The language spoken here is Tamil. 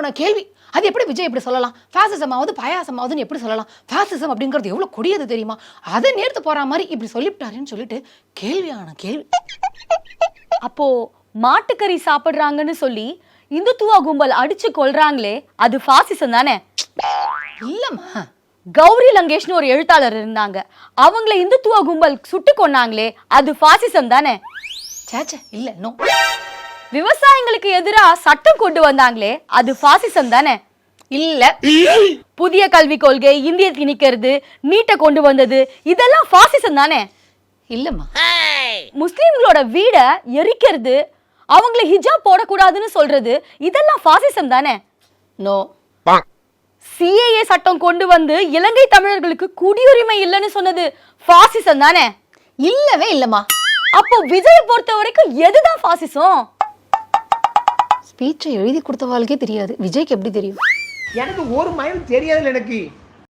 கேள்வியான கேள்வி. அது எப்படி விஜய் எப்படி சொல்லலாம்? ஃபாசிசமாவது பாயாசமாவதுன்னு எப்படி சொல்லலாம்? ஃபாசிசம் அப்படிங்கிறது எவ்வளவு கொடியது தெரியுமா? அதை நேர்த்து போற மாதிரி இப்படி சொல்லிவிட்டாருன்னு சொல்லிட்டு கேள்வியான கேள்வி. அப்போ மாட்டுக்கறி சாப்பிடுறாங்கன்னு சொல்லி இந்துத்துவா கும்பல் அடிச்சு கொல்றாங்களே, அது ஃபாசிசம் தானே? இல்லம்மா, கௌரி லங்கேஷ்னு ஒரு எழுத்தாளர் இருந்தாங்க, அவங்கள இந்துத்துவா கும்பல் சுட்டு கொன்னாங்களே, அது ஃபாசிசம் தானே? சேச்சே இல்ல, நோ. விவசாயிகளுக்கு எதிராக சட்டம் கொண்டு வந்தாங்களே, அது ஃபாசிசம் தானே? இல்ல. புதிய கல்விக் கொள்கை, இந்திய திணிக்கிறது, நீட்டை கொண்டு வந்தது, இதெல்லாம் ஃபாசிசம் தானே? இல்லம்மா. முஸ்லிம்களோட வீட எரிக்கிறது, அவங்களை ஹிஜாப் போடக்கூடாதுன்னு சொல்றது, இதெல்லாம் ஃபாசிசம் தானே? நோ. சிஏஏ சட்டம் கொண்டு வந்து இலங்கை தமிழர்களுக்கு குடியுரிமை இல்லைன்னு சொன்னது ஃபாசிசம் தானே? இல்லவே இல்லம்மா. அப்போ விஜய் பொறுத்த வரைக்கும் எதுதான் ஃபாசிசம்? ஸ்பீச்சை எழுதி கொடுத்தவாளுக்கே தெரியாது, விஜய்க்கு எப்படி தெரியும்? எனக்கு ஒரு மயில் தெரியாதுல எனக்கு.